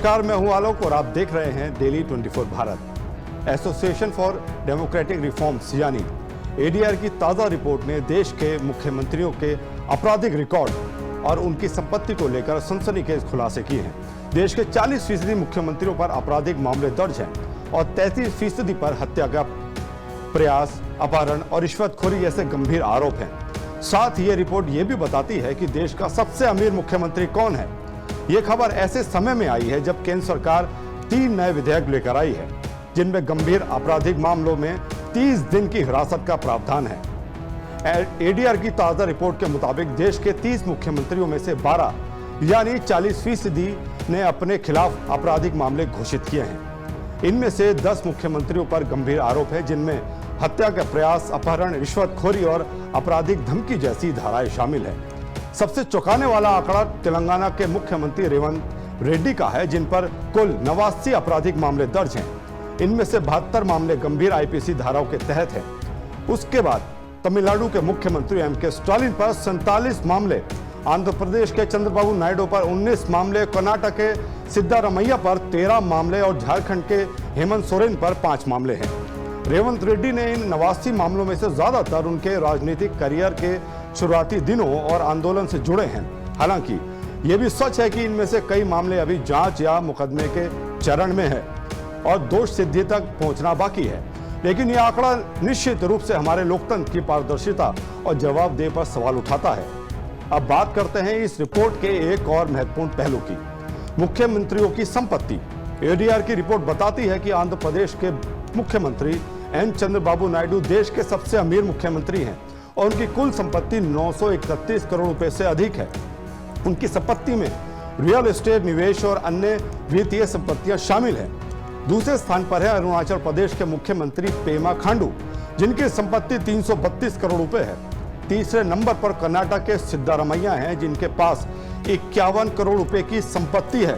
नमस्कार, मैं हूं आलोक और आप देख रहे हैं daily 24 Bharat. Association for democratic reforms यानी एडीआर की ताज़ा रिपोर्ट ने देश के मुख्यमंत्रियों के आपराधिक रिकॉर्ड और उनकी संपत्ति को लेकर सनसनीखेज खुलासे किए हैं। देश के 40% मुख्यमंत्रियों पर आपराधिक मामले दर्ज हैं और 33% पर हत्या का प्रयास, अपहरण और रिश्वतखोरी जैसे गंभीर आरोप हैं। साथ ही ये रिपोर्ट ये भी बताती है कि देश का सबसे अमीर मुख्यमंत्री कौन है। ये खबर ऐसे समय में आई है जब केंद्र सरकार 3 नए विधेयक लेकर आई है, जिनमें गंभीर आपराधिक मामलों में 30 दिन की हिरासत का प्रावधान है। एडीआर की ताजा रिपोर्ट के मुताबिक देश के 30 मुख्यमंत्रियों में से 12 यानी 40% ने अपने खिलाफ आपराधिक मामले घोषित किए हैं। इनमें से 10 मुख्यमंत्रियों पर गंभीर आरोप है, जिनमें हत्या का प्रयास, अपहरण, रिश्वतखोरी और आपराधिक धमकी जैसी धाराएं शामिल है। सबसे चौंकाने वाला आंकड़ा तेलंगाना के मुख्यमंत्री रेवंत रेड्डी का है, जिन पर कुल 89 आपराधिक मामले दर्ज हैं। इनमें से 72 मामले गंभीर आईपीसी धाराओं के तहत हैं। उसके बाद तमिलनाडु के मुख्यमंत्री एमके स्टालिन पर 47 मामले, आंध्र प्रदेश के चंद्रबाबू नायडू पर 19 मामले, कर्नाटक के सिद्धारमैया पर 13 मामले और झारखंड के हेमंत सोरेन पर 5 मामले हैं। रेवंत रेड्डी ने इन 89 मामलों में से ज्यादातर उनके राजनीतिक करियर के शुरुआती दिनों और आंदोलन से जुड़े हैं। हालांकि यह भी सच है कि इनमें से कई मामले अभी जांच या मुकदमे के चरण में है और दोष सिद्धि तक पहुंचना बाकी है। लेकिन यह आंकड़ा निश्चित रूप से हमारे लोकतंत्र की पारदर्शिता और जवाबदेही पर सवाल उठाता है। अब बात करते हैं इस रिपोर्ट के एक और महत्वपूर्ण पहलू की, मुख्यमंत्रियों की संपत्ति। एडीआर की रिपोर्ट बताती है कि आंध्र प्रदेश के मुख्यमंत्री एन चंद्रबाबू नायडू देश के सबसे अमीर मुख्यमंत्री हैं और उनकी कुल संपत्ति 931 करोड़ रुपए से अधिक है। उनकी संपत्ति में रियल एस्टेट, निवेश और अन्य वित्तीय संपत्तियां शामिल हैं। दूसरे स्थान पर है अरुणाचल प्रदेश के मुख्यमंत्री पेमा खांडू, जिनकी संपत्ति 332 करोड़ रुपए है। तीसरे नंबर पर कर्नाटक के सिद्धारमैया हैं, जिनके पास 51 करोड़ रुपए की संपत्ति है।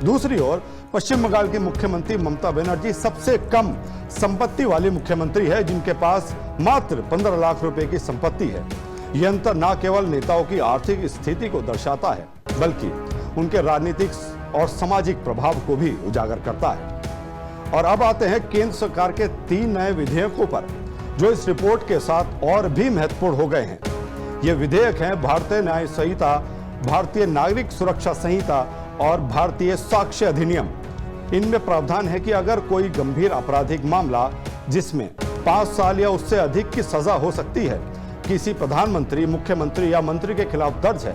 दूसरी ओर पश्चिम बंगाल की मुख्यमंत्री ममता बनर्जी सबसे कम संपत्ति वाली मुख्यमंत्री है, जिनके पास मात्र 15 लाख रुपए की संपत्ति है। यह अंतर न केवल नेताओं की आर्थिक स्थिति को दर्शाता है, बल्कि उनके राजनीतिक और सामाजिक प्रभाव को भी उजागर करता है। और अब आते हैं केंद्र सरकार के 3 नए विधेयकों पर, जो इस रिपोर्ट के साथ और भी महत्वपूर्ण हो गए हैं। ये विधेयक हैं भारतीय न्याय संहिता, भारतीय नागरिक सुरक्षा संहिता और भारतीय साक्ष्य अधिनियम। इनमें प्रावधान है कि अगर कोई गंभीर आपराधिक मामला जिसमें 5 साल या उससे अधिक की सजा हो सकती है किसी प्रधानमंत्री, मुख्यमंत्री या मंत्री के खिलाफ दर्ज है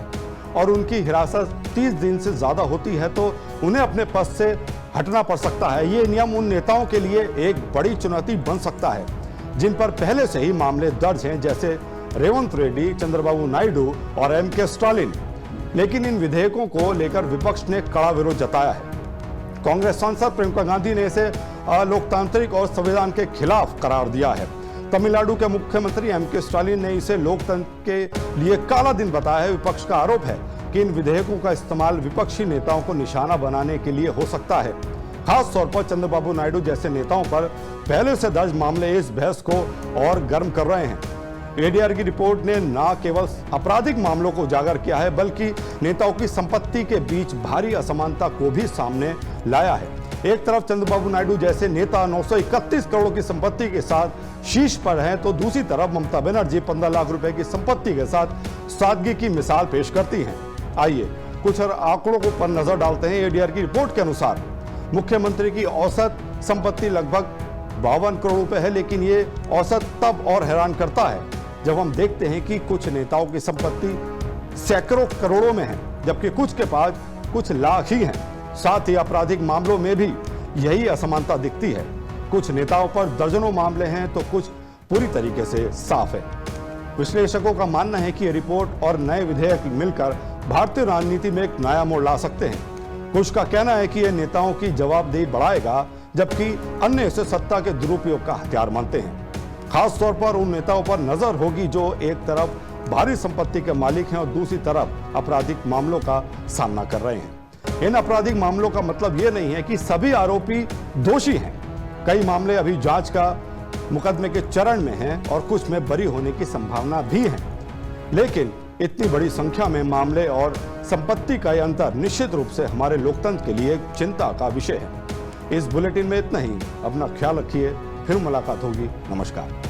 और उनकी हिरासत 30 दिन से ज्यादा होती है, तो उन्हें अपने पद से हटना पड़ सकता है। ये नियम उन नेताओं के लिए एक बड़ी चुनौती बन सकता है जिन पर पहले से ही मामले दर्ज हैं, जैसे रेवंत रेड्डी, चंद्रबाबू नायडू और एमके स्टालिन। लेकिन इन विधेयकों को लेकर विपक्ष ने कड़ा विरोध जताया है। कांग्रेस सांसद प्रियंका गांधी ने इसे अलोकतांत्रिक और संविधान के खिलाफ करार दिया है। तमिलनाडु के मुख्यमंत्री एमके स्टालिन ने इसे लोकतंत्र के लिए काला दिन बताया है। विपक्ष का आरोप है कि इन विधेयकों का इस्तेमाल विपक्षी नेताओं को निशाना बनाने के लिए हो सकता है। खास तौर पर चंद्रबाबू नायडू जैसे नेताओं पर पहले से दर्ज मामले इस बहस को और गर्म कर रहे हैं। एडीआर की रिपोर्ट ने न केवल आपराधिक मामलों को उजागर किया है, बल्कि नेताओं की संपत्ति के बीच भारी असमानता को भी सामने लाया है। एक तरफ चंद्रबाबू नायडू जैसे नेता 931 करोड़ की संपत्ति के साथ शीर्ष पर हैं, तो दूसरी तरफ ममता बनर्जी 15 लाख रुपए की संपत्ति के साथ सादगी की मिसाल पेश करती हैं। आइए कुछ और आंकड़ों को पर नजर डालते हैं। एडीआर की रिपोर्ट के अनुसार मुख्यमंत्री की औसत संपत्ति लगभग 52 करोड़ रुपए है, लेकिन ये औसत तब और हैरान करता है जब हम देखते हैं कि कुछ नेताओं की संपत्ति सैकड़ों करोड़ों में है, जबकि कुछ के पास कुछ लाख ही हैं। साथ ही आपराधिक मामलों में भी यही असमानता दिखती है। कुछ नेताओं पर दर्जनों मामले हैं, तो कुछ पूरी तरीके से साफ है। विश्लेषकों का मानना है कि ये रिपोर्ट और नए विधेयक मिलकर भारतीय राजनीति में एक नया मोड़ ला सकते हैं। कुछ का कहना है कि यह नेताओं की जवाबदेही बढ़ाएगा, जबकि अन्य इसे सत्ता के दुरुपयोग का हथियार मानते हैं। खास तौर पर उन नेताओं पर नजर होगी जो एक तरफ भारी संपत्ति के मालिक हैं और दूसरी तरफ आपराधिक मामलों का सामना कर रहे हैं। इन आपराधिक मामलों का मतलब यह नहीं है कि सभी आरोपी दोषी हैं। कई मामले अभी जांच का मुकदमे के चरण में हैं और कुछ में बरी होने की संभावना भी है। लेकिन इतनी बड़ी संख्या में मामले और संपत्ति का यह अंतर निश्चित रूप से हमारे लोकतंत्र के लिए एक चिंता का विषय है। इस बुलेटिन में इतना ही। अपना ख्याल रखिए, फिर मुलाकात होगी। नमस्कार।